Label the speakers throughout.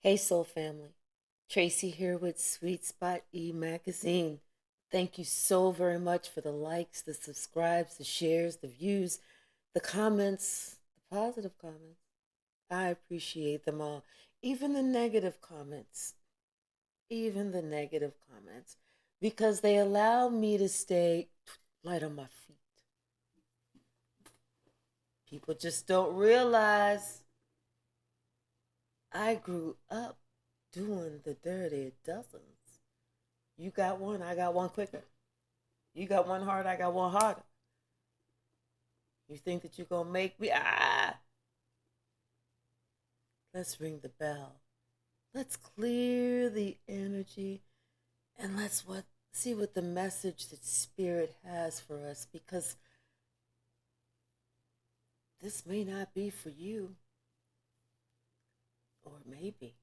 Speaker 1: Hey, Soul Family. Tracy here with Sweet Spot magazine. Thank you so very much for the likes, the subscribes, the shares, the views, the comments, the positive comments. I appreciate them all. Even the negative comments. Even the negative comments. Because they allow me to stay light on my feet. People just don't realize I grew up doing the dirty dozens. You got one, I got one quicker. You got one hard, I got one harder. You think that you're going to make me? Let's ring the bell. Let's clear the energy and let's see what the message that Spirit has for us, because this may not be for you, or maybe.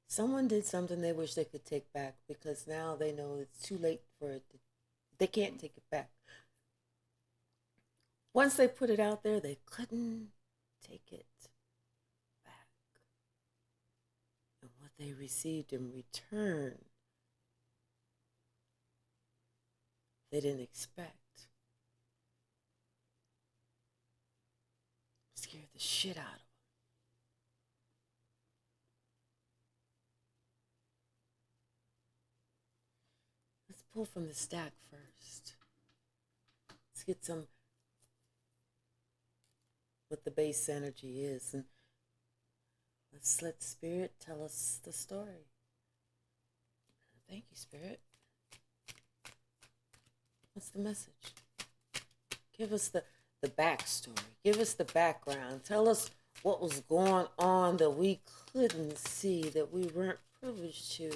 Speaker 1: Someone did something they wish they could take back because now they know it's too late for it. They can't take it back. Once they put it out there, they couldn't take it back. And what they received in return, they didn't expect. Scared the shit out of them. Let's pull from the stack first. Let's get some what the base energy is, and let's let Spirit tell us the story. Thank you, Spirit. What's the message? Give us the backstory. Give us the background. Tell us what was going on that we couldn't see, that we weren't privileged to.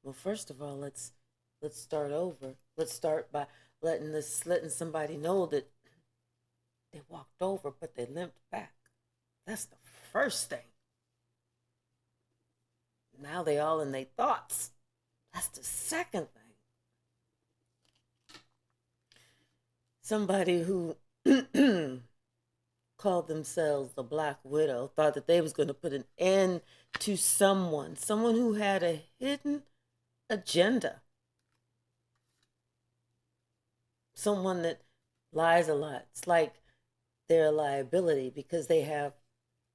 Speaker 1: Well, first of all, let's start over. Let's start by letting somebody know that they walked over, but they limped back. That's the first thing. Now they all in their thoughts. That's the second thing. Somebody who called themselves the Black Widow thought that they was going to put an end to someone who had a hidden agenda, someone that lies a lot. It's like they're a liability because they have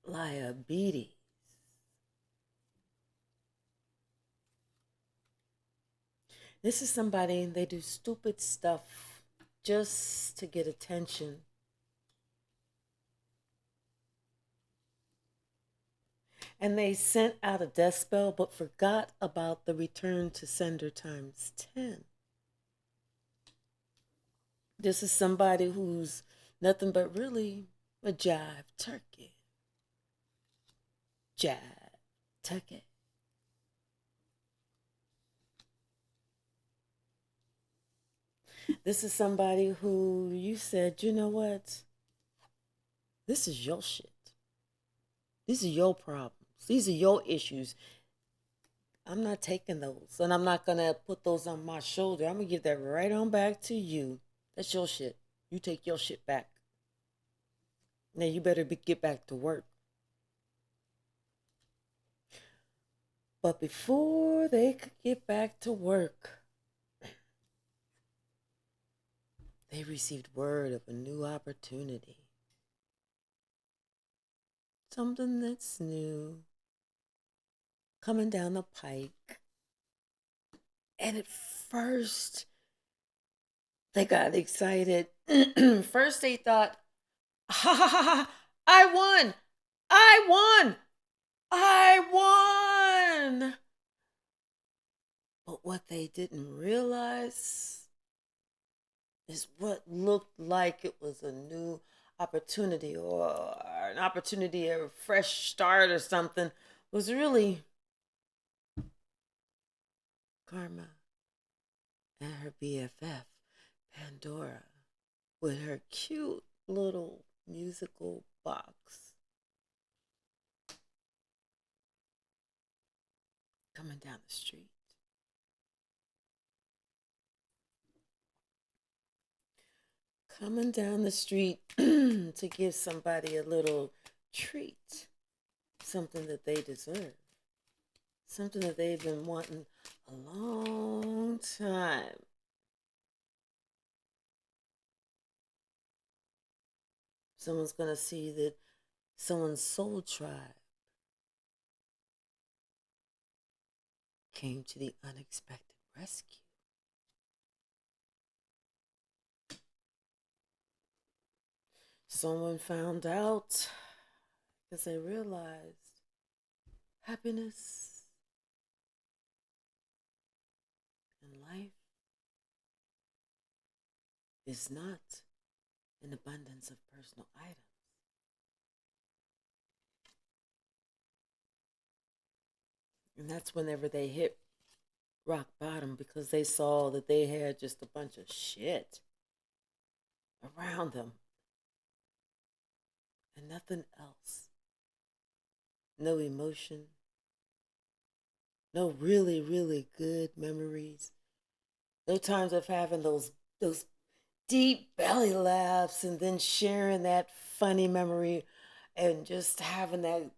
Speaker 1: liabilities. This is somebody, they do stupid stuff just to get attention. And they sent out a death spell but forgot about the return to sender times 10. This is somebody who's nothing but really a jive turkey. Jive turkey. This is somebody who you said, you know what? This is your shit. These are your problems. These are your issues. I'm not taking those. And I'm not going to put those on my shoulder. I'm going to give that right on back to you. That's your shit. You take your shit back. Now you better get back to work. But before they could get back to work, they received word of a new opportunity. Something that's new, coming down the pike. And at first, they got excited. First, they thought, ha ha ha ha, I won! I won! I won! But what they didn't realize is what looked like it was a new opportunity or an opportunity, a fresh start or something, was really Karma and her BFF, Pandora, with her cute little musical box coming down the street. coming down the street to give somebody a little treat, something that they deserve, something that they've been wanting a long time. Someone's going to see that someone's soul tribe came to the unexpected rescue. Someone found out because they realized happiness in life is not an abundance of personal items. And that's whenever they hit rock bottom, because they saw that they had just a bunch of shit around them and nothing else. No emotion, no really, really good memories, no times of having those deep belly laughs and then sharing that funny memory and just having that,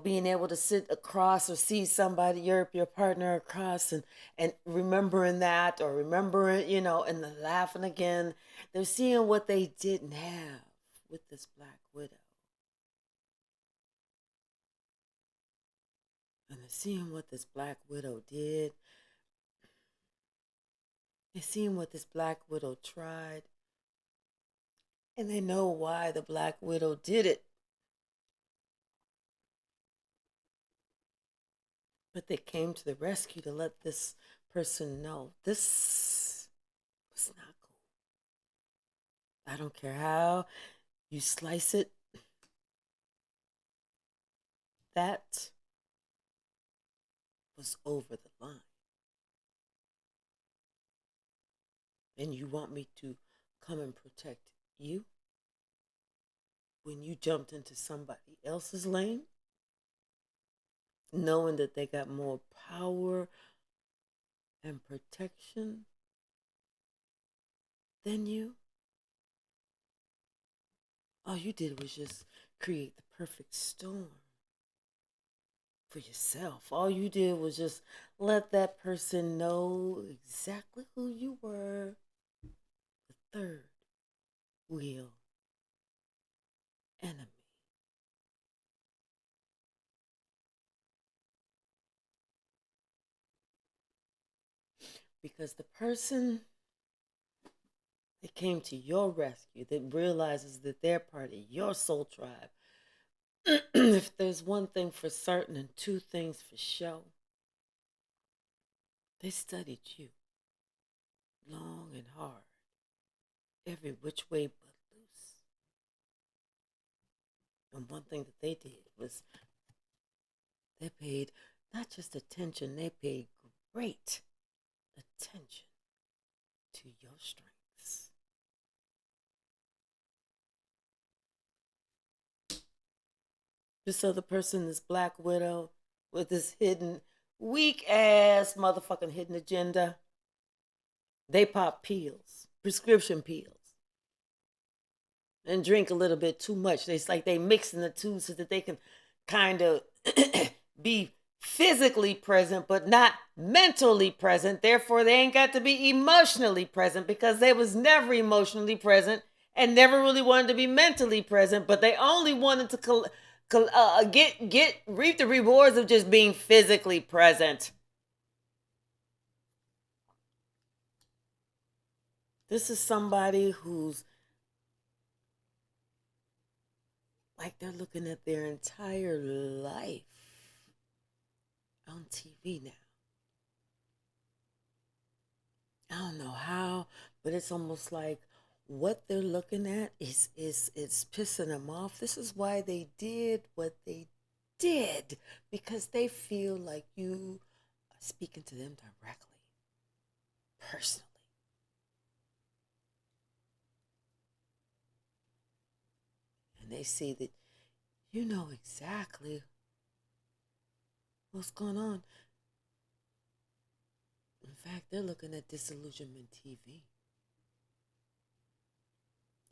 Speaker 1: being able to sit across or see somebody, your partner across, and remembering that, or remembering, and then laughing again. They're seeing what they didn't have with this Black Widow. And they're seeing what this Black Widow did. They're seeing what this Black Widow tried. And they know why the Black Widow did it. But they came to the rescue to let this person know this was not cool. I don't care how you slice it. That was over the line. And you want me to come and protect you when you jumped into somebody else's lane, knowing that they got more power and protection than you? All you did was just create the perfect storm for yourself. All you did was just let that person know exactly who you were. The third wheel enemy. Because the person that came to your rescue, that realizes that they're part of your soul tribe, if there's one thing for certain and two things for sure, they studied you long and hard, every which way but loose. And one thing that they did was they paid not just attention, they paid great attention to your strengths. This other person, this Black Widow, with this hidden, weak ass motherfucking hidden agenda, they pop pills, prescription pills, and drink a little bit too much. It's like they mixing the two so that they can kind of be physically present but not mentally present. Therefore, they ain't got to be emotionally present, because they was never emotionally present and never really wanted to be mentally present, but they only wanted to reap the rewards of just being physically present. This is somebody who's like they're looking at their entire life on TV now. I don't know how, but it's almost like what they're looking at is it's pissing them off. This is why they did what they did, because they feel like you are speaking to them directly, personally. And they see that you know exactly what's going on. In fact, they're looking at Disillusionment TV.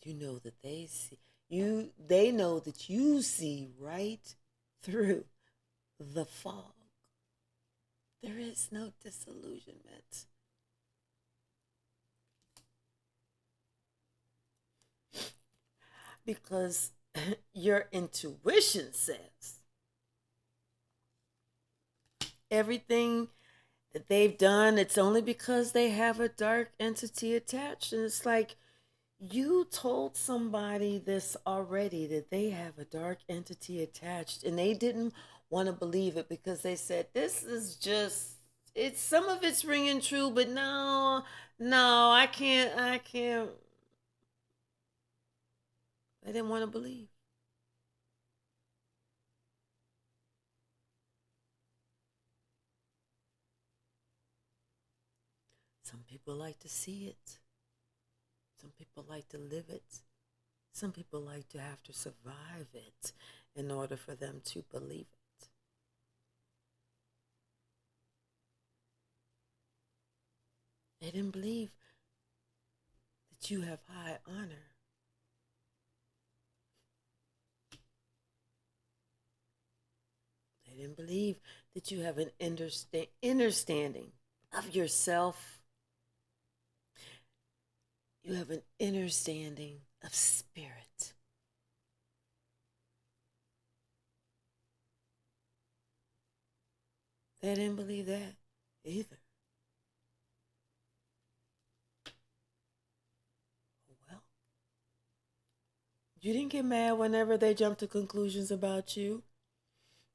Speaker 1: You know that they see you, they know that you see right through the fog. There is no disillusionment. Because your intuition says everything that they've done, it's only because they have a dark entity attached. And it's like, you told somebody this already, that they have a dark entity attached, and they didn't want to believe it because they said, this is just, it's, some of it's ringing true, but no, no, I can't. They didn't want to believe. Some people like to see it. Some people like to live it. Some people like to have to survive it in order for them to believe it. They didn't believe that you have high honor. They didn't believe that you have an understanding of yourself. You have an understanding of spirit. They didn't believe that either. Well, you didn't get mad whenever they jumped to conclusions about you.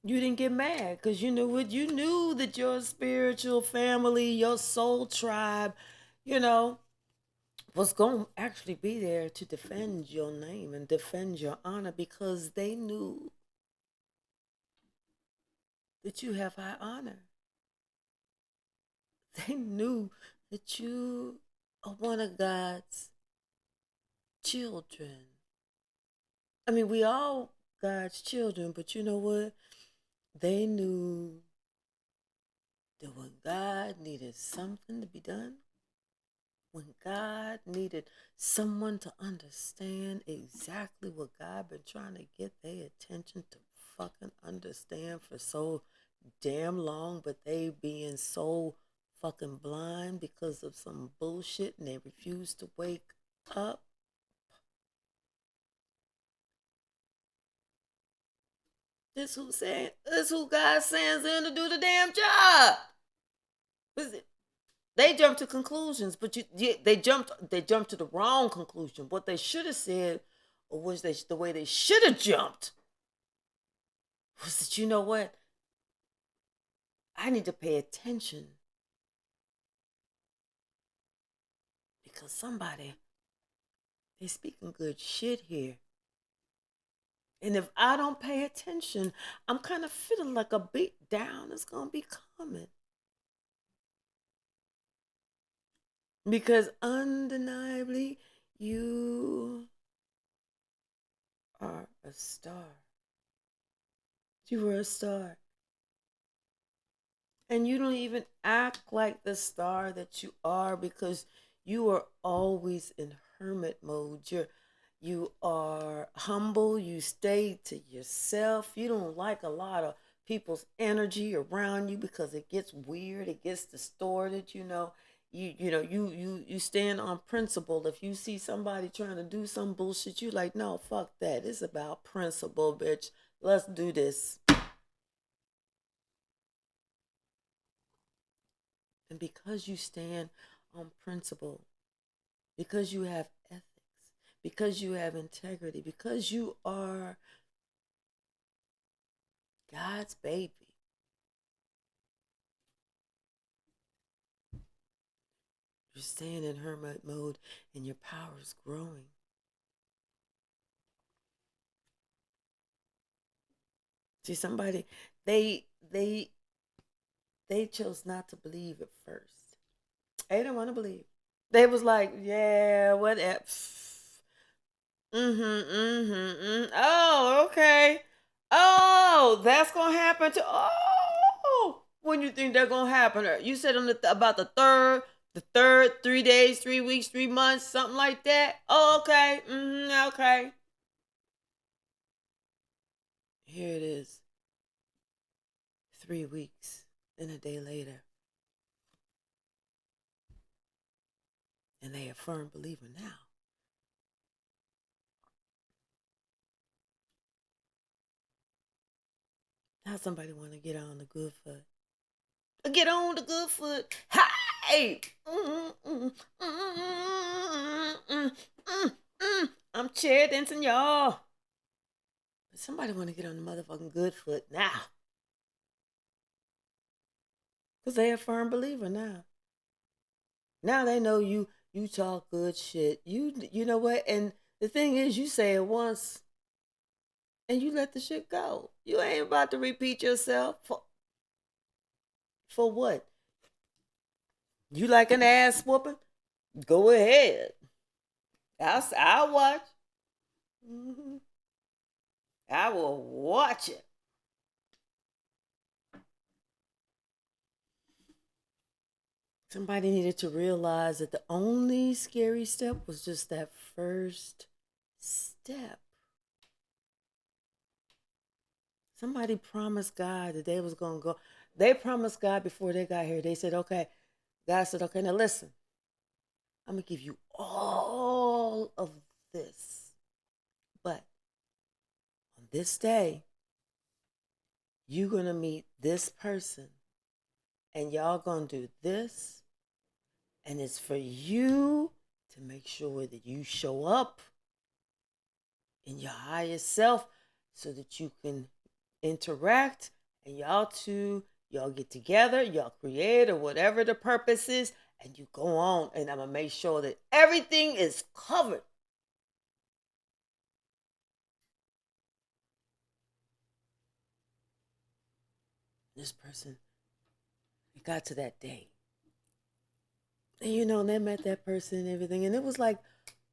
Speaker 1: You didn't get mad because you knew what, you knew that your spiritual family, your soul tribe, you know, was going to actually be there to defend your name and defend your honor, because they knew that you have high honor. They knew that you are one of God's children. I mean, we all God's children, but you know what? They knew that when God needed something to be done, when God needed someone to understand exactly what God been trying to get their attention to fucking understand for so damn long, but they being so fucking blind because of some bullshit and they refuse to wake up. This who God sends in to do the damn job. They jumped to conclusions, but they jumped to the wrong conclusion. What they should have said, or was they the way they should have jumped, was that, you know what? I need to pay attention because somebody, they speaking good shit here. And if I don't pay attention, I'm kind of feeling like a beat down is gonna be coming. Because undeniably, you are a star. You were a star. And you don't even act like the star that you are, because you are always in hermit mode. You are humble. You stay to yourself. You don't like a lot of people's energy around you because it gets weird. It gets distorted. You stand on principle. If you see somebody trying to do some bullshit, you like, no, fuck that. It's about principle, bitch. Let's do this. And because you stand on principle, because you have ethics, because you have integrity, because you are God's baby, you're staying in hermit mode and your power is growing. See, somebody, they they they chose not to believe at first. They didn't want to believe. They was like, yeah, whatever. Oh, okay. Oh, that's gonna happen to. Oh, when you think they're gonna happen? You said on about the third, The third, 3 days, 3 weeks, 3 months, something like that. Oh, okay. Okay. Here it is. 3 weeks and a day later. And they a firm believer now. Now somebody want to get on the good foot. Get on the good foot. Hey! I'm chair dancing, y'all. But somebody want to get on the motherfucking good foot now. Because they a firm believer now. Now they know you talk good shit. You know what? And the thing is, you say it once and you let the shit go. You ain't about to repeat yourself. For what? You like an ass whooping? Go ahead. I'll watch. Mm-hmm. I will watch it. Somebody needed to realize that the only scary step was just that first step. Somebody promised God that they was going to go. They promised God before they got here. They said, okay. God said, okay, now listen. I'm going to give you all of this. But on this day, you're going to meet this person. And y'all going to do this. And it's for you to make sure that you show up in your highest self so that you can interact and y'all get together, y'all create or whatever the purpose is, and you go on. And I'm going to make sure that everything is covered. This person, it got to that day. And they met that person and everything. And it was like,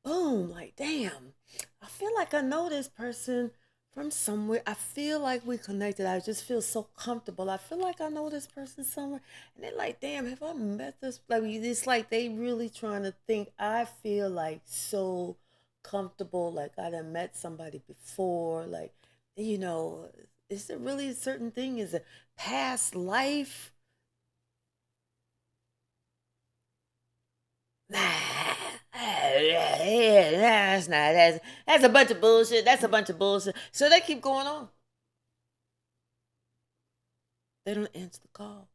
Speaker 1: boom, like, damn, I feel like I know this person from somewhere. I feel like we connected. I just feel so comfortable. I feel like I know this person somewhere. And they're like, damn, have I met this? Like, it's like they really trying to think. I feel like so comfortable. Like I done met somebody before. Like, is there really a certain thing? Is it past life? That's not. That's a bunch of bullshit. That's a bunch of bullshit. So they keep going on. They don't answer the call.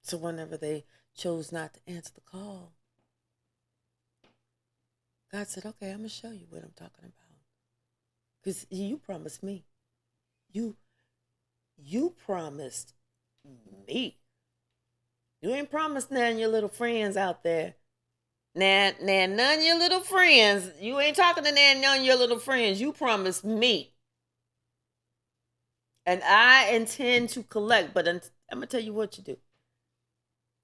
Speaker 1: So whenever they chose not to answer the call, God said, okay, I'm going to show you what I'm talking about. Because you promised me. You promised me. You ain't promised none of your little friends out there. Now, none of your little friends. You ain't talking to none of your little friends. You promised me. And I intend to collect. But I'm going to tell you what you do.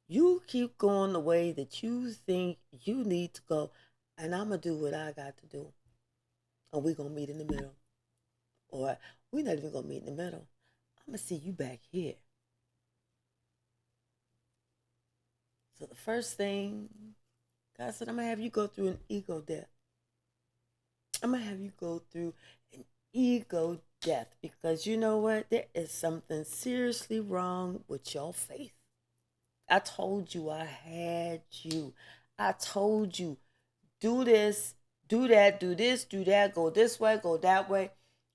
Speaker 1: You keep going the way that you think you need to go. And I'm going to do what I got to do. And we're going to meet in the middle. Or we're not even going to meet in the middle. I'm going to see you back here. So the first thing, God said, I'm going to have you go through an ego death. I'm going to have you go through an ego death. Because you know what? There is something seriously wrong with your faith. I told you I had you. I told you, do this, do that, do this, do that, go this way, go that way,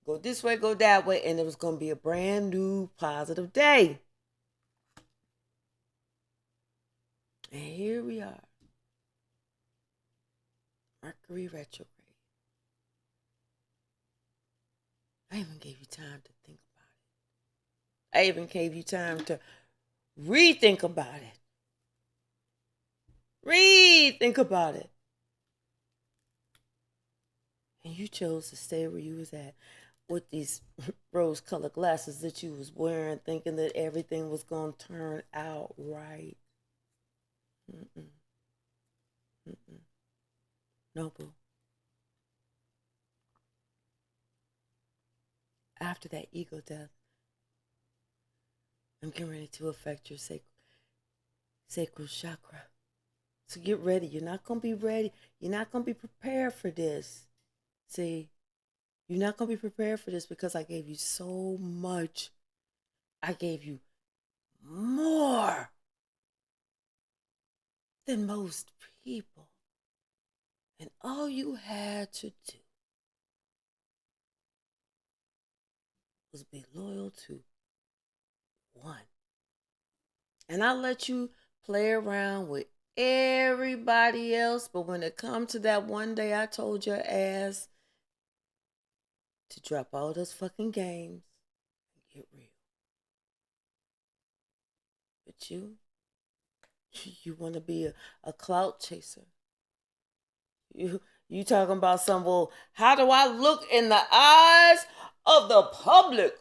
Speaker 1: go this way, go that way. And it was going to be a brand new positive day. And here we are. Mercury retrograde. I even gave you time to think about it. I even gave you time to rethink about it. Rethink about it. And you chose to stay where you was at with these rose-colored glasses that you was wearing, thinking that everything was going to turn out right. Mm-mm. Mm-mm. No, boo. After that ego death, I'm getting ready to affect your sacral. sacral chakra. So get ready. You're not going to be ready. You're not going to be prepared for this. See, you're not going to be prepared for this because I gave you so much. I gave you more than most people. And all you had to do was be loyal to one. And I let you play around with everybody else, but when it comes to that one day, I told your ass to drop all those fucking games and get real. But you want to be a clout chaser. You talking about some, well, how do I look in the eyes of the public?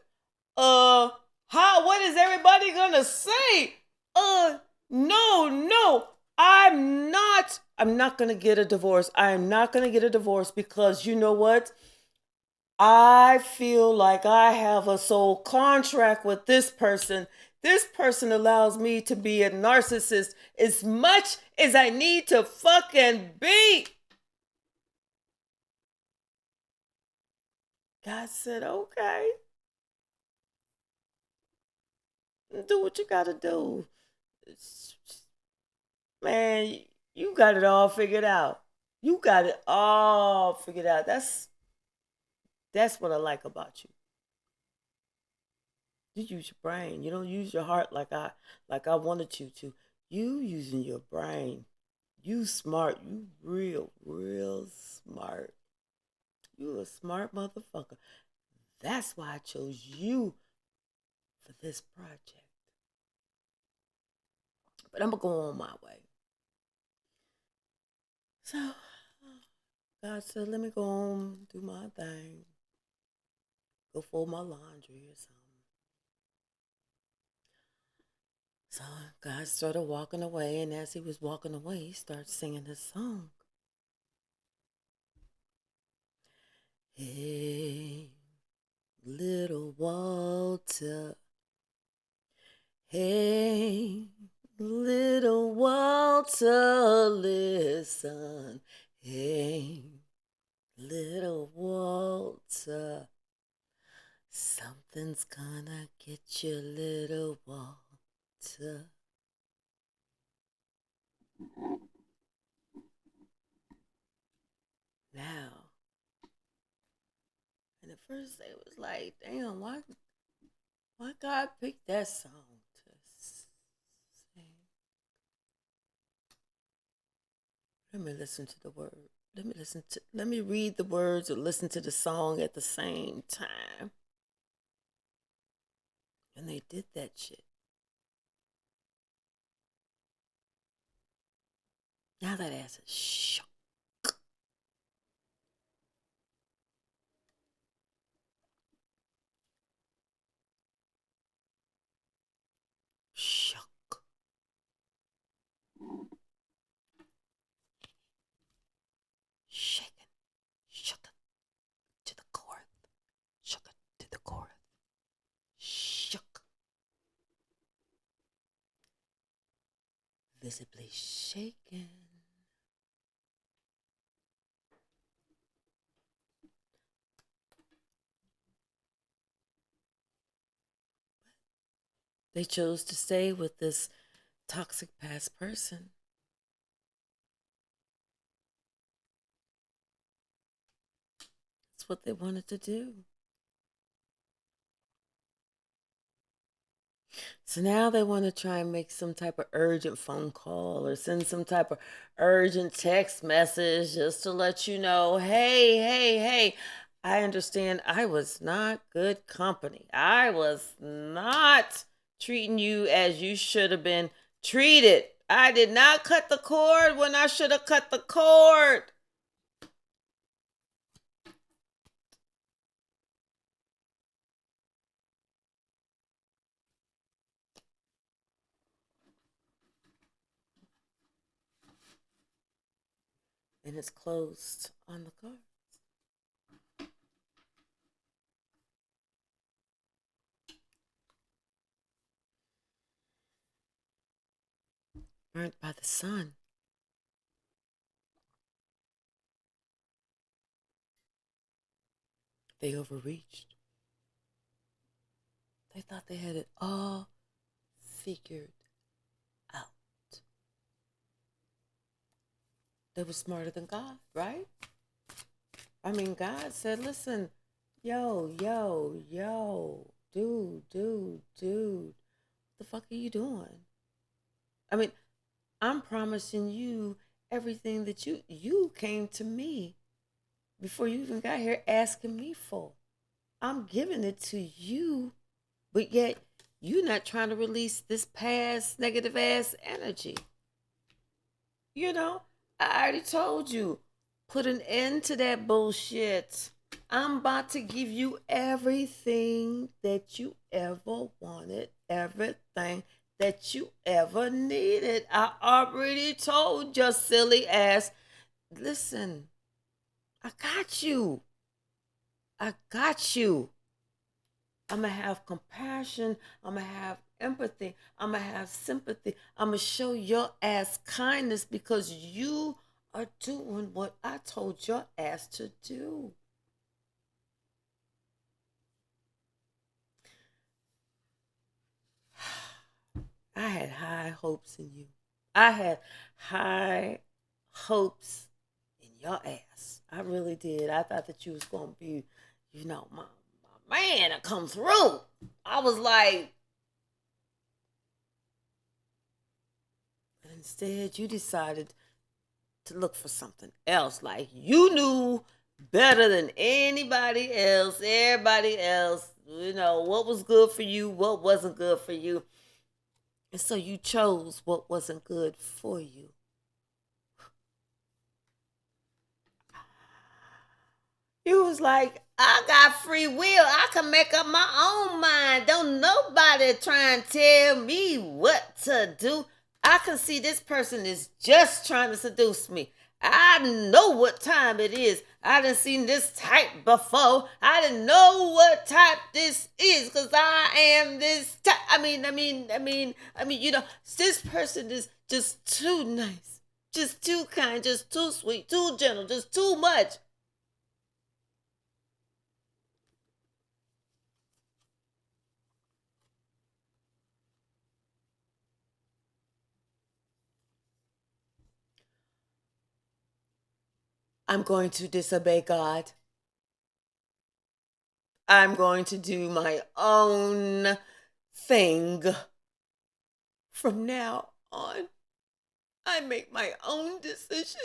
Speaker 1: What is everybody gonna say? No, I'm not gonna get a divorce. I am not gonna get a divorce because you know what? I feel like I have a soul contract with this person. This person allows me to be a narcissist as much as I need to fucking be. God said, okay, do what you gotta do. Man, you got it all figured out. You got it all figured out. That's what I like about you. You use your brain. You don't use your heart like I wanted you to. You using your brain. You smart. You real smart. You a smart motherfucker. That's why I chose you for this project. But I'm gonna go on my way. So God said, let me go home, do my thing, go fold my laundry or something. So God started walking away, and as he was walking away, he started singing this song. Hey, little Walter. Hey, little Walter, listen. Hey, little Walter, something's gonna get you, little Walter. Now, and at first they was like, damn, why God picked that song to sing? Let me listen to the word. Let me read the words and listen to the song at the same time. And they did that shit. Now that ass is shook. Shook. Shaken. Shook to the core. Shook to the core. Shook. Visibly shaken. They chose to stay with this toxic past person. That's what they wanted to do. So now they want to try and make some type of urgent phone call or send some type of urgent text message just to let you know, hey, I understand I was not good company. I was not treating you as you should have been treated. I did not cut the cord when I should have cut the cord. And it's closed on the card. burnt by the sun. They overreached. They thought they had it all figured out. They were smarter than God, right? I mean, God said, listen, yo, dude, what the fuck are you doing? I mean, I'm promising you everything that you came to me before you even got here asking me for. I'm giving it to you, but yet you not trying to release this past negative ass energy. You know, I already told you, put an end to that bullshit. I'm about to give you everything that you ever wanted, everything that you ever needed. I already told your silly ass, listen, I got you. I got you. I'm going to have compassion. I'm going to have empathy. I'm going to have sympathy. I'm going to show your ass kindness because you are doing what I told your ass to do. I had high hopes in you. I had high hopes in your ass. I really did. I thought that you was going to be, my man to come through. I was like, but instead you decided to look for something else. Like you knew better than anybody else, everybody else, what was good for you, what wasn't good for you. And so you chose what wasn't good for you. You was like, I got free will. I can make up my own mind. Don't nobody try and tell me what to do. I can see this person is just trying to seduce me. I know what time it is. I done seen this type before. I didn't know what type this is because I am this type. This person is just too nice, just too kind, just too sweet, too gentle, just too much. I'm going to disobey God. I'm going to do my own thing. From now on, I make my own decision.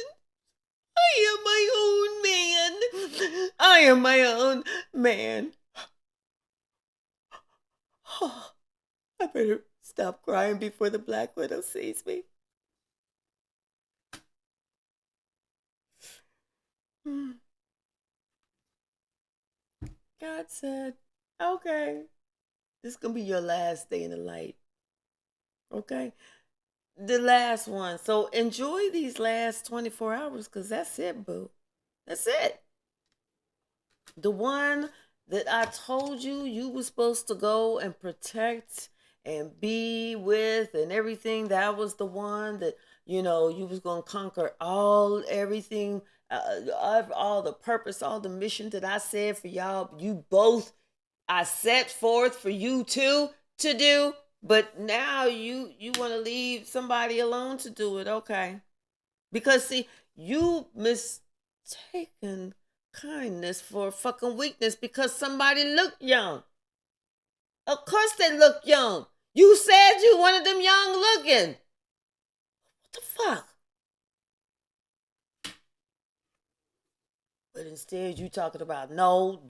Speaker 1: I am my own man. I am my own man. Oh, I better stop crying before the Black Widow sees me. God said, okay, this is going to be your last day in the light. Okay? The last one. So enjoy these last 24 hours because that's it, boo. That's it. The one that I told you were supposed to go and protect and be with and everything, that was the one that, you was going to conquer everything, all the purpose, all the mission that I said for y'all. You both, I set forth for you two to do. But now you want to leave somebody alone to do it, okay? Because see, you mistaken kindness for fucking weakness because somebody looked young. Of course they look young. You said you wanted them young looking. What the fuck? But instead you talking about no.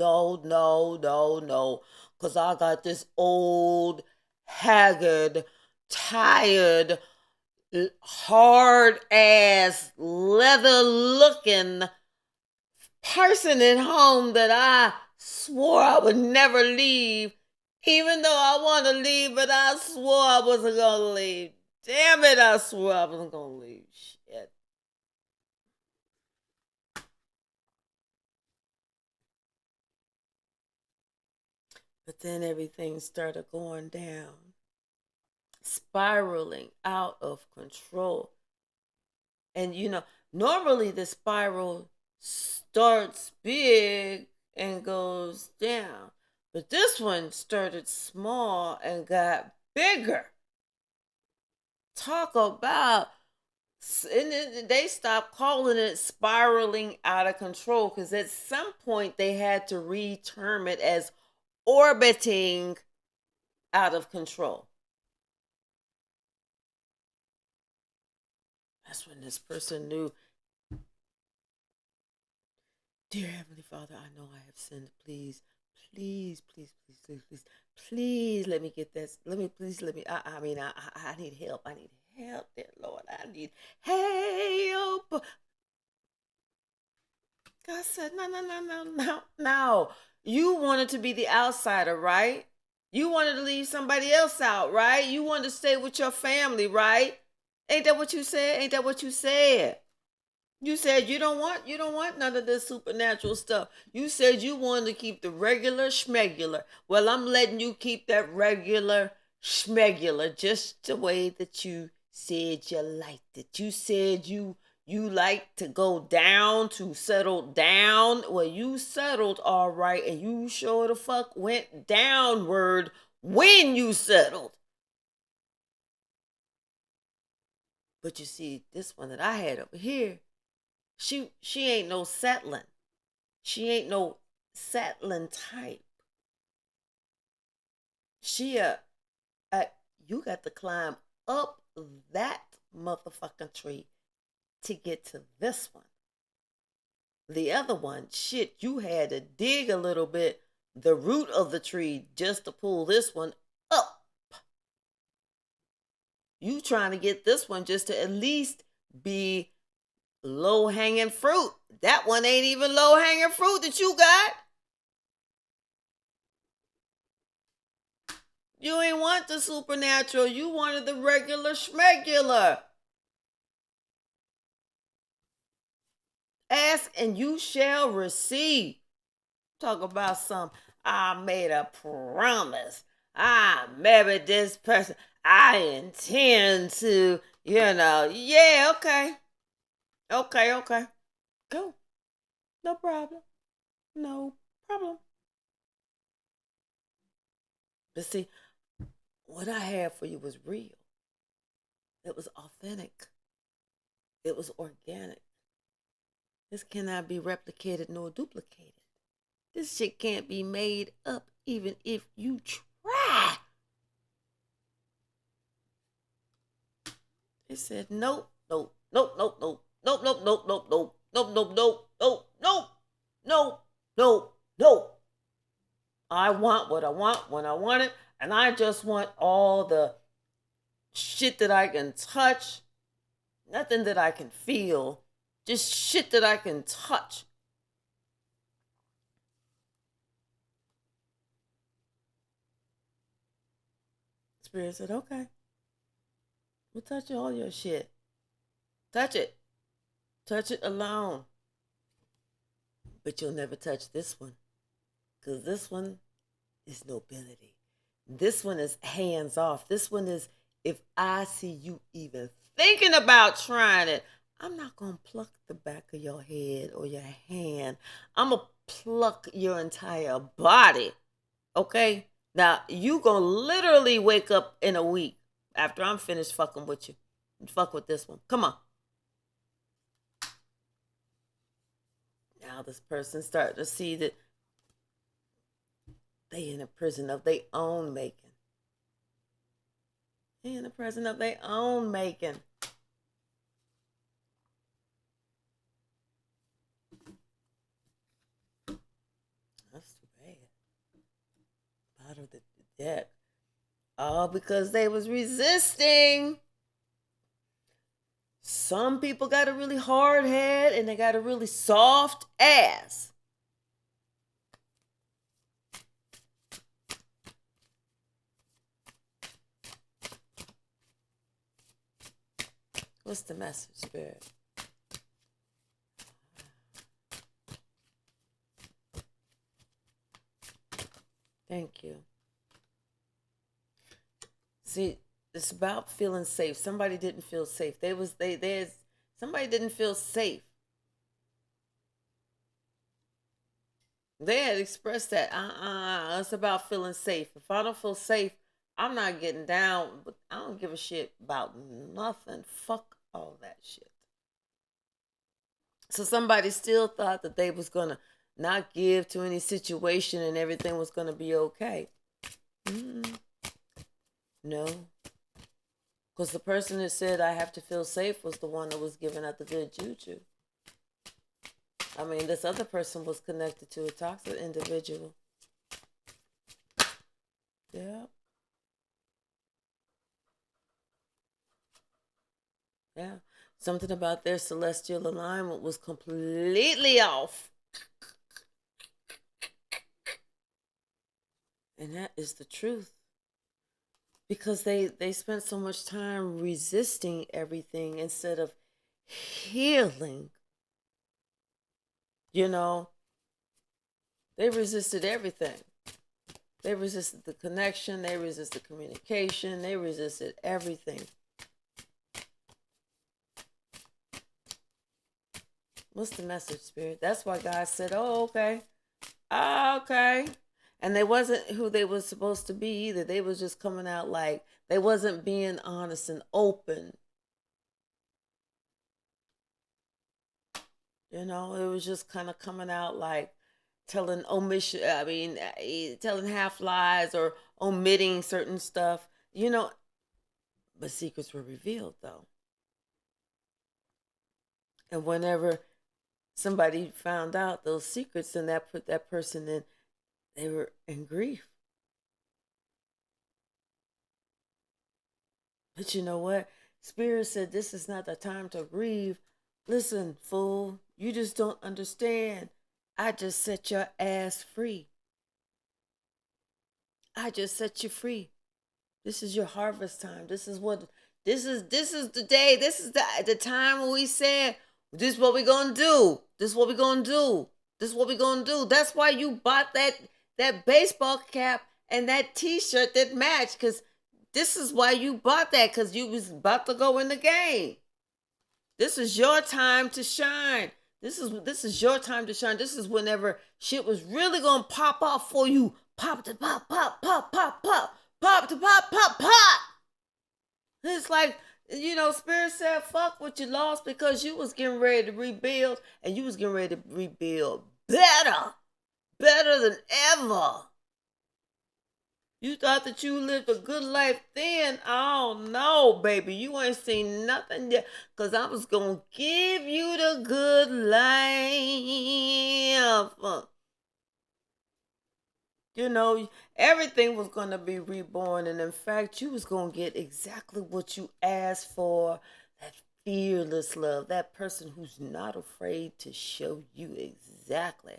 Speaker 1: Cause I got this old, haggard, tired, hard ass, leather looking person at home that I swore I would never leave, even though I want to leave, but I swore I wasn't going to leave. Damn it, I swore I wasn't going to leave. Shit. But then everything started going down. spiraling out of control. And normally the spiral starts big and goes down. But this one started small and got bigger. Talk about, and they stopped calling it spiraling out of control, because at some point they had to reterm it as orbiting out of control. That's when this person knew, dear Heavenly Father, I know I have sinned. Please, please, please, please, please, please, please let me get this. Let me. I need help. I need help, dear Lord. I need help. God said, no, no, no, no, no, no. You wanted to be the outsider, right? You wanted to leave somebody else out, right? You wanted to stay with your family, right? Ain't that what you said? Ain't that what you said? You said you don't want none of this supernatural stuff. You said you wanted to keep the regular schmegular. Well, I'm letting you keep that regular schmegular just the way that you said you liked it. You said you like to go down, to settle down. Well, you settled all right, and you sure the fuck went downward when you settled. But you see, this one that I had over here, she ain't no settling. She ain't no settling type. She you got to climb up that motherfucking tree to get to this one. The other one, shit, you had to dig a little bit the root of the tree just to pull this one up. You trying to get this one just to at least be low hanging fruit. That one ain't even low hanging fruit that you got. You ain't want the supernatural. You wanted the regular schmegular. Ask and you shall receive. Talk about some, I made a promise. I married this person. I intend to, yeah, okay. Okay. Go. No problem. No problem. But see, what I had for you was real. It was authentic. It was organic. This cannot be replicated nor duplicated. This shit can't be made up even if you try. They said nope, nope, nope, nope, nope, nope, nope, nope, nope, nope, nope, nope, nope, nope, nope, nope, nope, nope. I want what I want when I want it, and I just want all the shit that I can touch, nothing that I can feel, just shit that I can touch. Spirit said, okay, we'll touch all your shit. Touch it. Touch it alone. But you'll never touch this one. Because this one is nobility. This one is hands off. This one is, if I see you even thinking about trying it, I'm not going to pluck the back of your head or your hand. I'm going to pluck your entire body. Okay? Now, you going to literally wake up in a week after I'm finished fucking with you. Fuck with this one. Come on. Now this person starting to see that they in a prison of their own making. They in a prison of their own making. That's too bad. Bottom of the deck. All because they was resisting. Some people got a really hard head and they got a really soft ass. What's the message, Spirit? Thank you. See, It's about feeling safe. Somebody didn't feel safe. Somebody didn't feel safe. They had expressed that. It's about feeling safe. If I don't feel safe, I'm not getting down. But I don't give a shit about nothing. Fuck all that shit. So somebody still thought that they was gonna not give to any situation and everything was gonna be okay. Mm, no, because the person that said I have to feel safe was the one that was giving out the good juju. I mean, this other person was connected to a toxic individual. Yeah. Yeah. Something about their celestial alignment was completely off. And that is the truth. Because they spent so much time resisting everything instead of healing. You know, they resisted everything. They resisted the connection. They resisted communication. They resisted everything. What's the message, Spirit? That's why God said, oh, okay. Okay. And they wasn't who they was supposed to be either. They was just coming out like they wasn't being honest and open. You know, it was just kind of coming out like telling telling half lies or omitting certain stuff. You know, but secrets were revealed though. And whenever somebody found out those secrets, and that put that person in, they were in grief. But you know what? Spirit said this is not the time to grieve. Listen, fool, you just don't understand. I just set your ass free. I just set you free. This is your harvest time. This is the day. This is the time when we said, this is what we're gonna do. This is what we're gonna do. This is what we're gonna do. That's why you bought that baseball cap and that t-shirt that matched, because this is why you bought that, because you was about to go in the game. This is your time to shine. This is your time to shine. This is whenever shit was really gonna pop off for you. Pop to pop, pop, pop, pop, pop, pop to pop, pop, pop. It's like, Spirit said, fuck what you lost, because you was getting ready to rebuild, and you was getting ready to rebuild better than ever. You thought that you lived a good life then. Oh no, baby. You ain't seen nothing yet. Because I was going to give you the good life. Everything was going to be reborn. And in fact, you was going to get exactly what you asked for. That fearless love. That person who's not afraid to show you exactly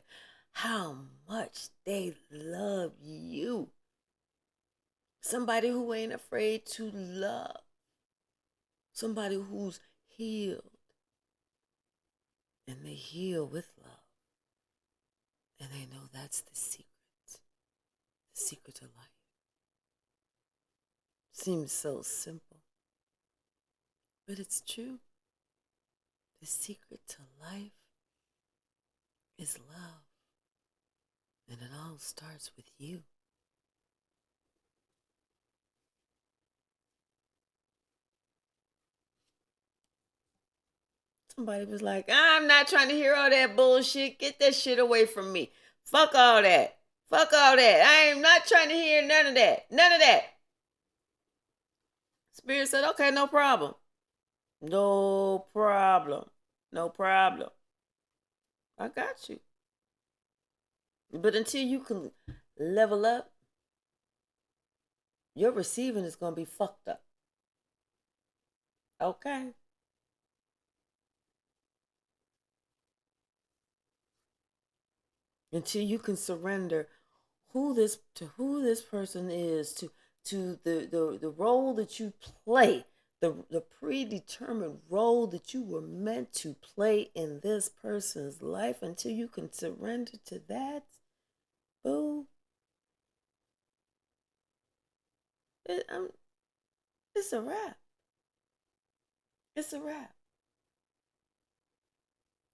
Speaker 1: how much they love you. Somebody who ain't afraid to love. Somebody who's healed. And they heal with love. And they know that's the secret. The secret to life. Seems so simple. But it's true. The secret to life is love. And it all starts with you. Somebody was like, I'm not trying to hear all that bullshit. Get that shit away from me. Fuck all that. Fuck all that. I am not trying to hear none of that. None of that. Spirit said, okay, no problem. No problem. No problem. I got you. But until you can level up, your receiving is going to be fucked up. Okay? Until you can surrender who this person is, to the role that you play, the predetermined role that you were meant to play in this person's life. Until you can surrender to that, boo, It's a wrap. It's a wrap.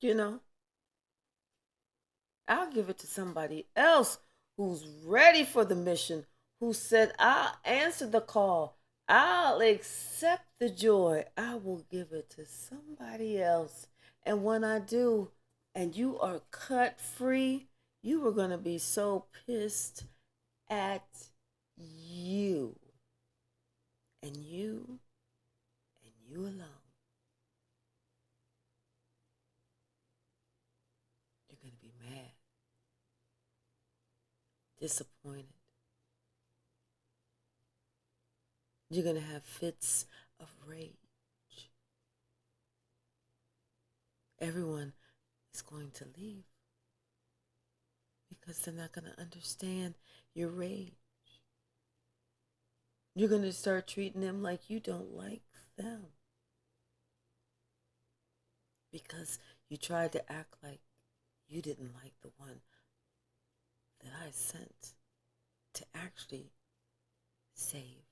Speaker 1: You know, I'll give it to somebody else who's ready for the mission, who said, I'll answer the call, I'll accept the joy. I will give it to somebody else. And when I do, and you are cut free, you are going to be so pissed at you and you and you alone. You're going to be mad, disappointed. You're going to have fits of rage. Everyone is going to leave because they're not going to understand your rage. You're going to start treating them like you don't like them because you tried to act like you didn't like the one that I sent to actually save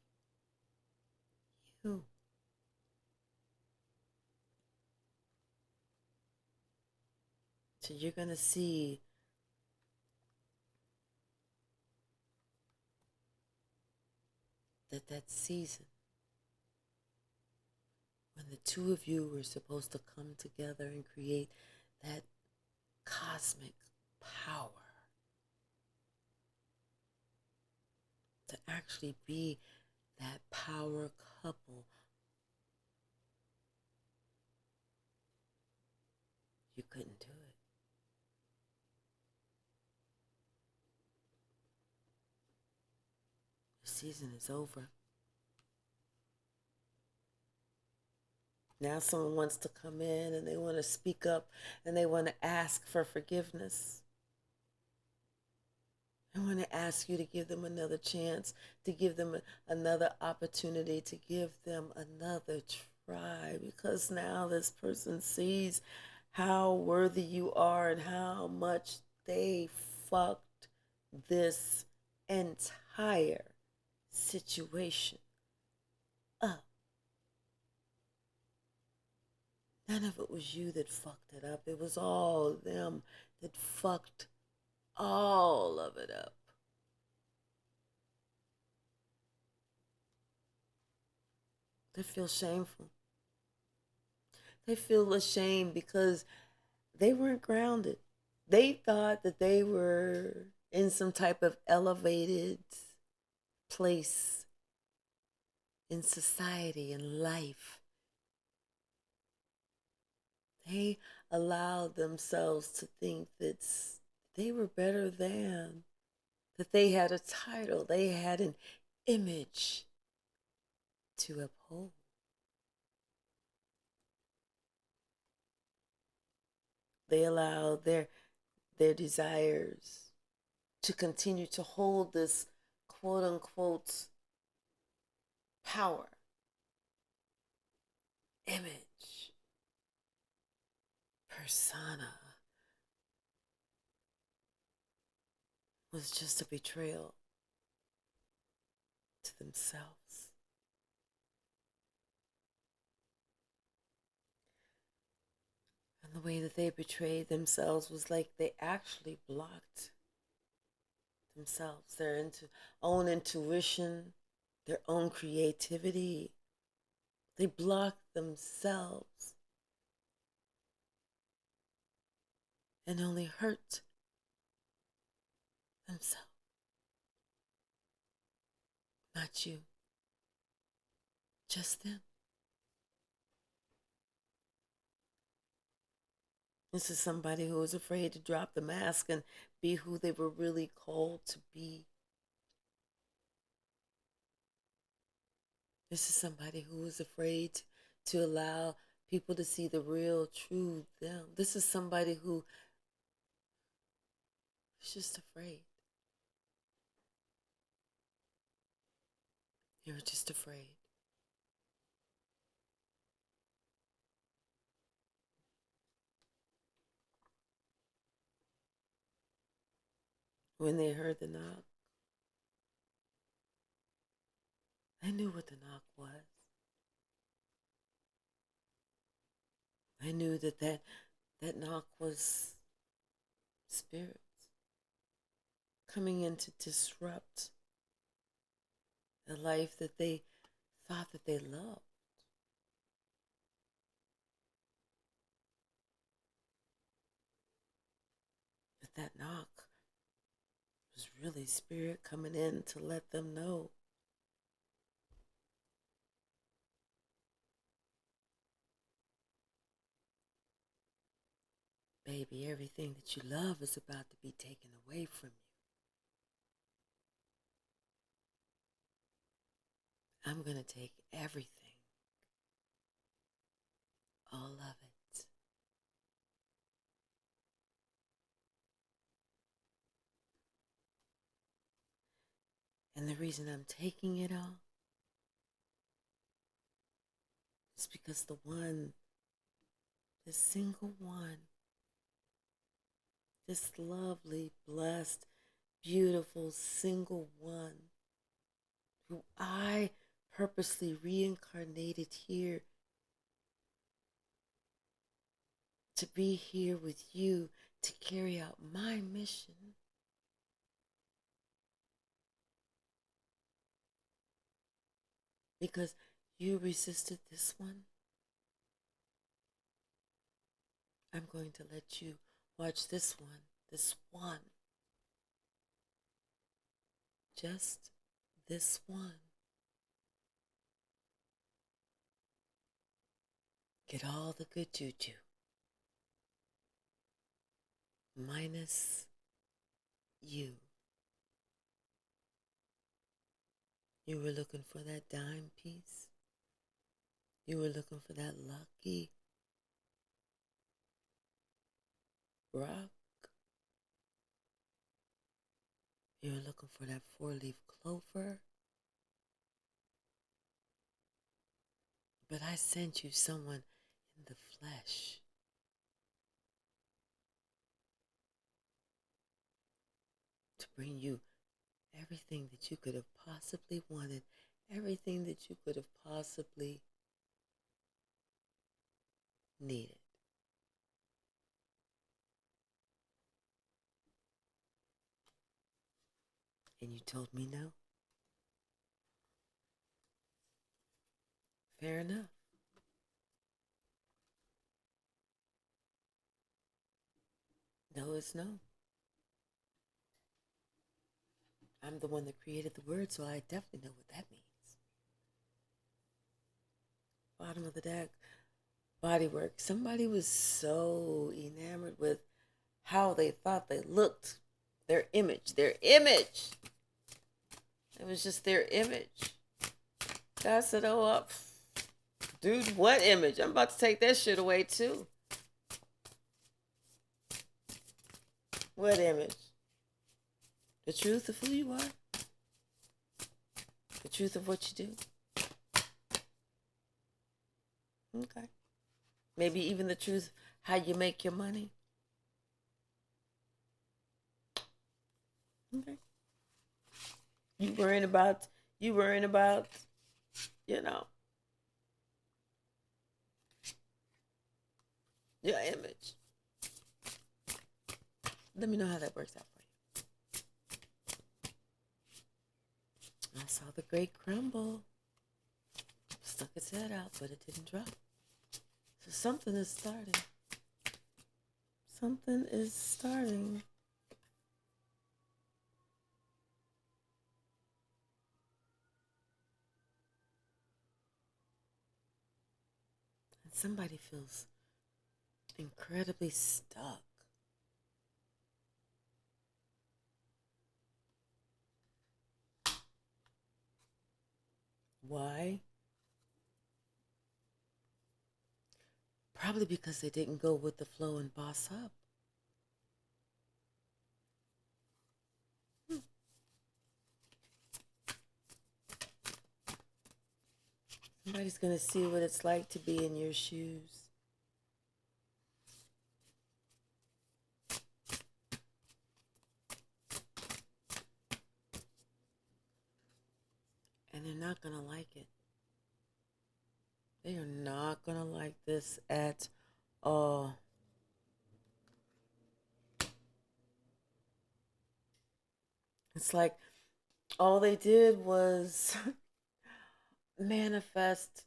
Speaker 1: you. So you're going to see that season when the two of you were supposed to come together and create that cosmic power to actually be that power couple. You couldn't do it. The season is over. Now someone wants to come in and they want to speak up and they want to ask for forgiveness. I want to ask you to give them another chance, to give them another opportunity, to give them another try, because now this person sees how worthy you are and how much they fucked this entire situation up. None of it was you that fucked it up. It was all them that fucked all of it up. They feel shameful. They feel ashamed because they weren't grounded. They thought that they were in some type of elevated place in society and life. They allowed themselves to think that they were better than, that they had a title, they had an image to uphold. They allowed their desires to continue to hold this quote unquote power, image, persona, was just a betrayal to themselves. And the way that they betrayed themselves was like they actually blocked themselves, their own intuition, their own creativity. They blocked themselves and only hurt themselves. Not you, just them. This is somebody who was afraid to drop the mask and be who they were really called to be. This is somebody who was afraid to allow people to see the real, true them. This is somebody who is just afraid. They were just afraid. When they heard the knock, they knew what the knock was. I knew that knock was spirits coming in to disrupt the life that they thought that they loved. But that knock was really spirit coming in to let them know baby, everything that you love is about to be taken away from you. I'm going to take everything, all of it. And the reason I'm taking it all is because the single one, this lovely, blessed, beautiful single one who I purposely reincarnated here to be here with you to carry out my mission. Because you resisted this one, I'm going to let you watch this one, just this one, get all the good juju, minus you. You were looking for that dime piece. You were looking for that lucky rock. You were looking for that 4-leaf clover. But I sent you someone in the flesh to bring you everything that you could have possibly wanted, everything that you could have possibly needed. And you told me no? Fair enough. No is no. I'm the one that created the word, so I definitely know what that means. Bottom of the deck, bodywork. Somebody was so enamored with how they thought they looked, their image. It was just their image. God said, oh, dude, what image? I'm about to take that shit away too. What image? The truth of who you are? The truth of what you do? Okay. Maybe even the truth how you make your money? Okay. You worrying about, you know, your image. Let me know how that works out for you. I saw the great crumble. Stuck its head out, but it didn't drop. So something is starting. Something is starting. And somebody feels incredibly stuck. Why? Probably because they didn't go with the flow and boss up. Somebody's going to see what it's like to be in your shoes. And they're not going to like it. They are not going to like this at uh, it's like all they did was manifest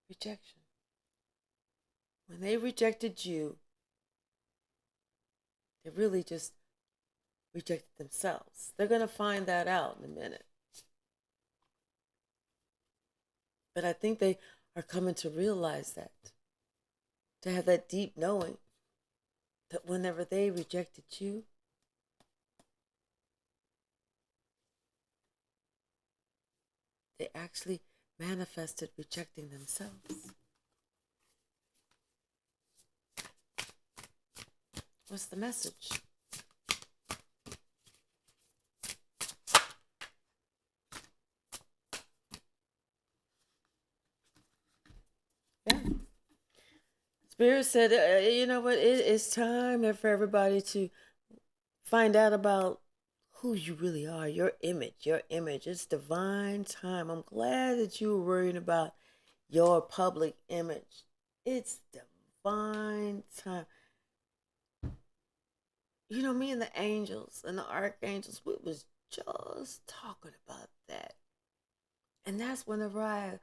Speaker 1: rejection. When they rejected you, they really just rejected themselves. They're going to find that out in a minute. But I think they are coming to realize that, to have that deep knowing that whenever they rejected you, they actually manifested rejecting themselves. What's the message? Yeah. Spirit said, you know what? It's time for everybody to find out about who you really are, your image, your image. It's divine time. I'm glad that you were worrying about your public image. It's divine time. You know, me and the angels and the archangels, we was just talking about that. And that's whenever I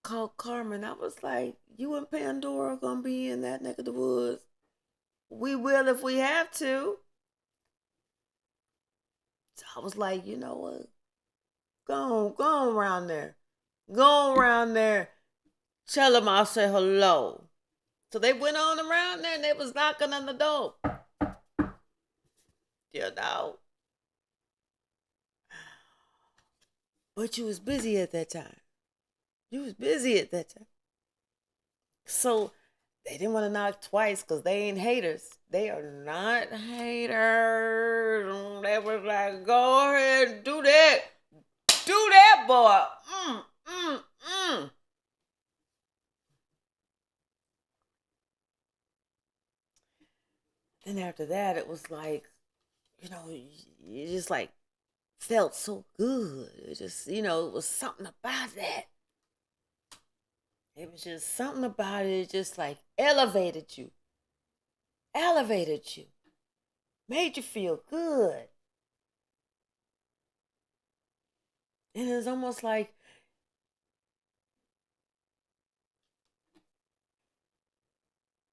Speaker 1: called Carmen. I was like, you and Pandora are going to be in that neck of the woods. We will if we have to. So I was like, you know what? Go on around there. Go around there. Tell them I'll say hello. So they went on around there and they was knocking on the door. You know? But you was busy at that time. You was busy at that time. So they didn't want to knock twice because they ain't haters. They are not haters. They was like, go ahead and do that. Do that, boy. Mm, mm, mm. Then after that, it was like, you know, you just like felt so good. It just, it was something about that. It was just something about it. It just like elevated you, made you feel good. And it's almost like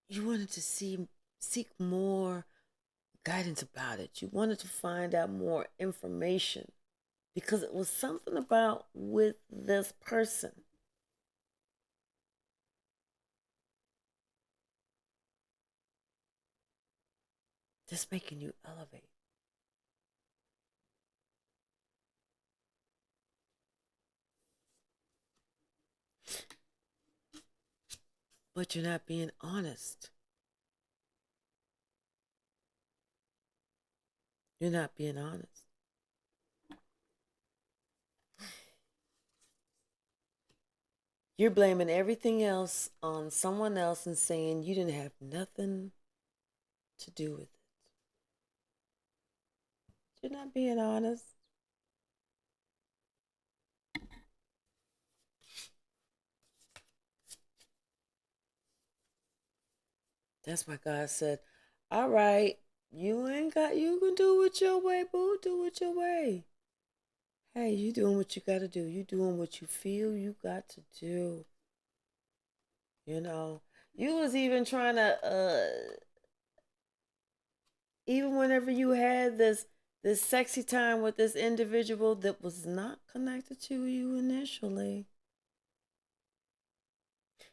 Speaker 1: you wanted to seek more guidance about it. You wanted to find out more information because it was something about with this person that's making you elevate. But you're not being honest. You're not being honest. You're blaming everything else on someone else and saying you didn't have nothing to do with it. You're not being honest. That's why God said, all right, you can do it your way, boo. Do it your way. Hey, you doing what you got to do. You doing what you feel you got to do. You know, you was even trying to, even whenever you had this sexy time with this individual that was not connected to you initially,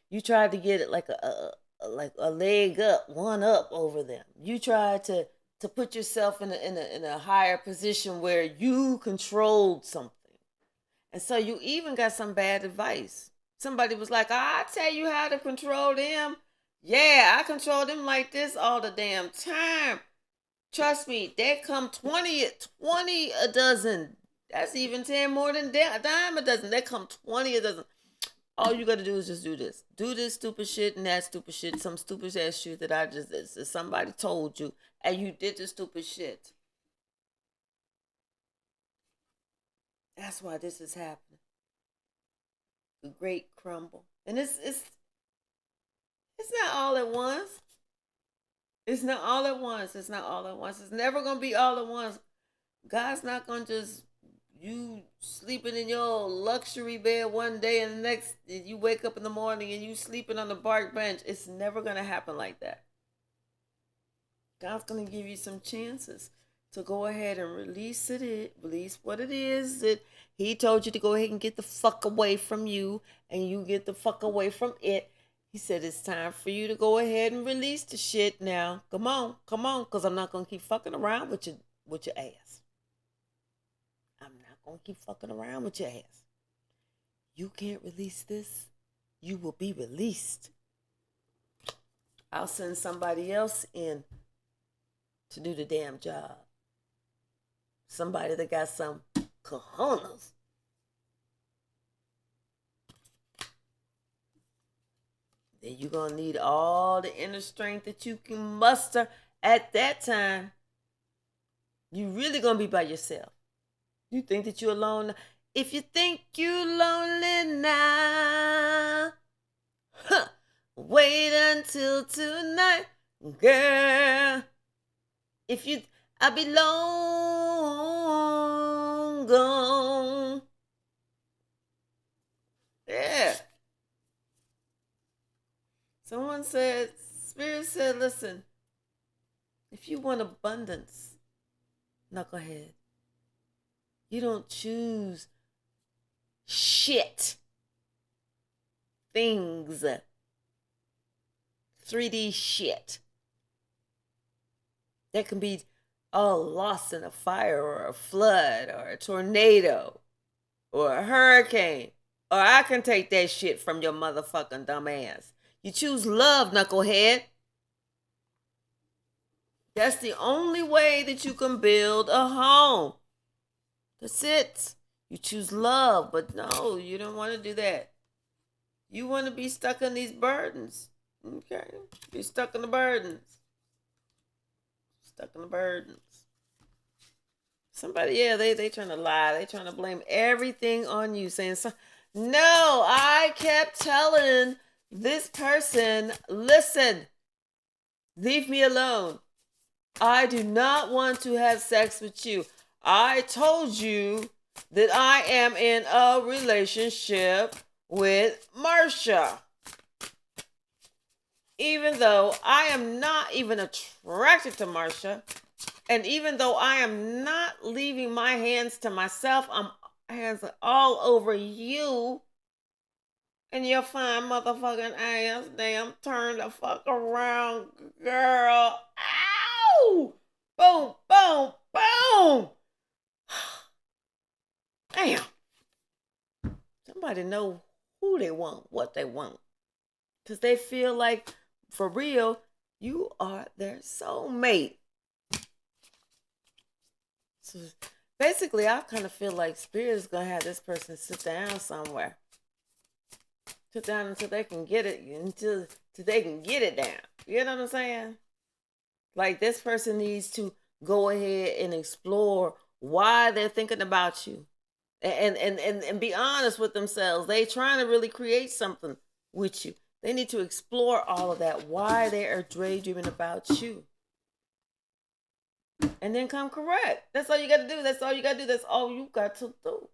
Speaker 1: you tried to get it like a leg up, one up over them. You tried to put yourself in a higher position where you controlled something. And so you even got some bad advice. Somebody was like, I tell you how to control them. Yeah, I control them like this all the damn time. Trust me, they come 20 a dozen. That's even 10 more than a dime a dozen. They come 20 a dozen. All you gotta do is just do this. Do this stupid shit and that stupid shit. Some stupid ass shit that somebody told you and you did the stupid shit. That's why this is happening. The great crumble. And it's It's not all at once. It's not all at once. It's not all at once. It's never gonna be all at once. God's not gonna just you sleeping in your luxury bed one day and the next you wake up in the morning and you sleeping on the park bench. It's never gonna happen like that. God's gonna give you some chances to go ahead and release what it is that He told you to go ahead and get the fuck away from you, and you get the fuck away from it. He said it's time for you to go ahead and release the shit now. Come on, cause I'm not gonna keep fucking around with your ass. I'm not gonna keep fucking around with your ass. You can't release this. You will be released. I'll send somebody else in to do the damn job. Somebody that got some cojones. Then you're going to need all the inner strength that you can muster at that time. You really going to be by yourself. You think that you're alone. If you think you're lonely now, wait until tonight, girl. I'll be long gone. Yeah. Someone said, Spirit said, listen, if you want abundance, knucklehead, you don't choose shit, things, 3D shit. That can be all lost in a fire or a flood or a tornado or a hurricane. Or I can take that shit from your motherfucking dumb ass. You choose love, knucklehead. That's the only way that you can build a home. That's it. You choose love, but no, you don't want to do that. You want to be stuck in these burdens. Okay? Be stuck in the burdens. Stuck in the burdens. Somebody, yeah, they trying to lie. They trying to blame everything on you, saying, no, I kept telling this person, listen, leave me alone. I do not want to have sex with you. I told you that I am in a relationship with Marsha. Even though I am not even attracted to Marsha, and even though I am not leaving my hands to myself, I'm hands all over you and your fine motherfucking ass. Damn, turn the fuck around, girl. Ow! Boom, boom, boom. Damn. Somebody know who they want, what they want. Because they feel like, for real, you are their soulmate. So basically, I kind of feel like Spirit is going to have this person sit down somewhere. Sit down until they can get it, until they can get it down. You know what I'm saying? Like, this person needs to go ahead and explore why they're thinking about you. And be honest with themselves. They trying to really create something with you. They need to explore all of that, why they are daydreaming about you. And then come correct. That's all you got to do. That's all you got to do. That's all you got to do.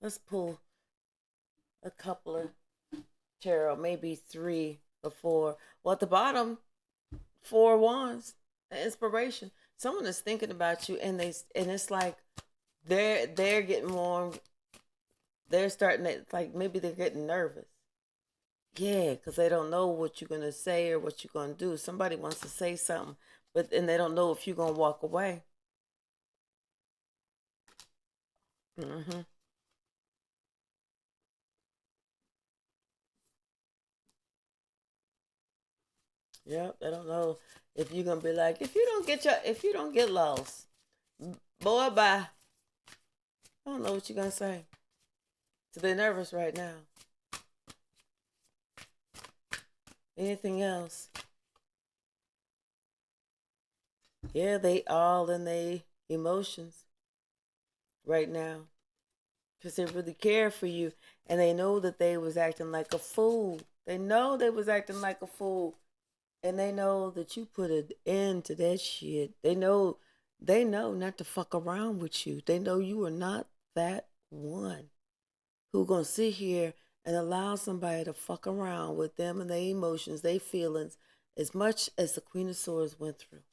Speaker 1: Let's pull a couple of tarot, maybe 3 or 4. Well, at the bottom, 4 wands, inspiration. Someone is thinking about you, and it's like they're getting more. They're starting to, like, maybe they're getting nervous. Yeah, because they don't know what you're gonna say or what you're gonna do. Somebody wants to say something, and they don't know if you're gonna walk away. Mm-hmm. Yep, they don't know if you're gonna be like, if you don't get lost, boy, bye. I don't know what you're gonna say. So they're nervous right now. Anything else? Yeah, they all in their emotions right now. because they really care for you, and they know that they was acting like a fool. They know they was acting like a fool, and they know that you put an end to that shit. They know not to fuck around with you. They know you are not that one who gonna sit here and allow somebody to fuck around with them and their emotions, their feelings, as much as the Queen of Swords went through.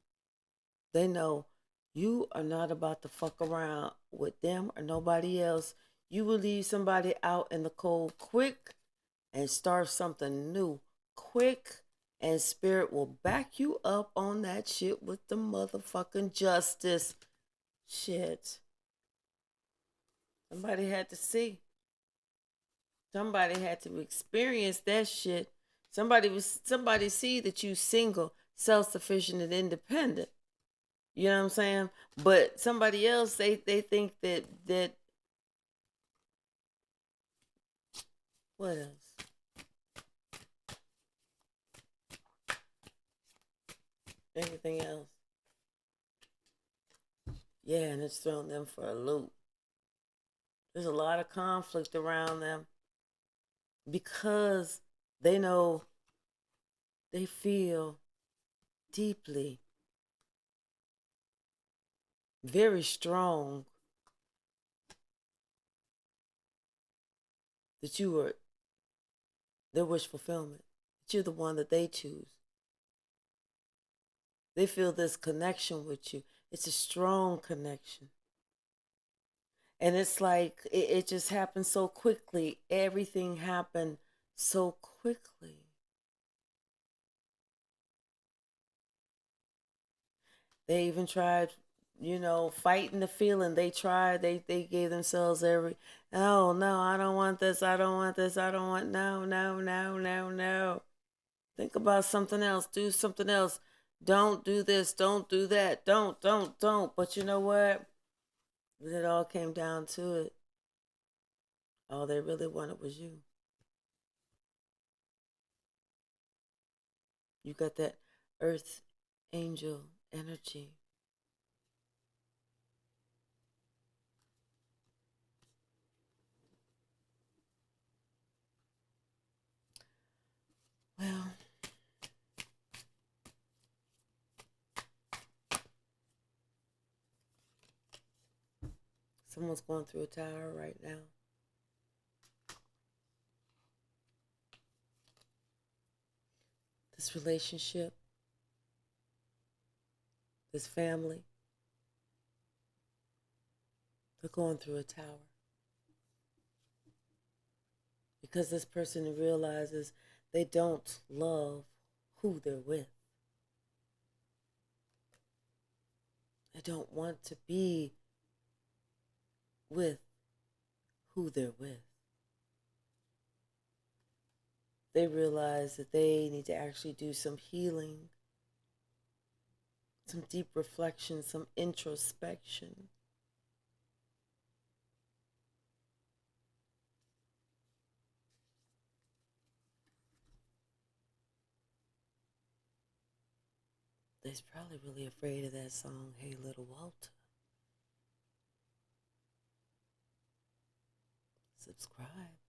Speaker 1: They know you are not about to fuck around with them or nobody else. You will leave somebody out in the cold quick and start something new quick, and spirit will back you up on that shit with the motherfucking justice. Shit. Somebody had to see. Somebody had to experience that shit. Somebody see that you single, self-sufficient and independent. You know what I'm saying? But somebody else, they think that what else? Anything else? Yeah, and it's thrown them for a loop. There's a lot of conflict around them because they know, they feel deeply, very strong that you are their wish fulfillment, that you're the one that they choose. They feel this connection with you. It's a strong connection. And it's like it just happened so quickly. Everything happened so quickly. They even tried, fighting the feeling. They tried, they gave themselves every, oh no, I don't want this, I don't want this, I don't want, no, no, no, no, no. Think about something else, do something else. Don't do this, don't do that, don't. But you know what? When it all came down to it, all they really wanted was you. You got that earth angel energy. Well, someone's going through a tower right now. This relationship, this family, they're going through a tower. Because this person realizes they don't love who they're with. They don't want to be with who they're with. They realize that they need to actually do some healing, some deep reflection, some introspection. They're probably really afraid of that song, Hey Little Walter. Subscribe.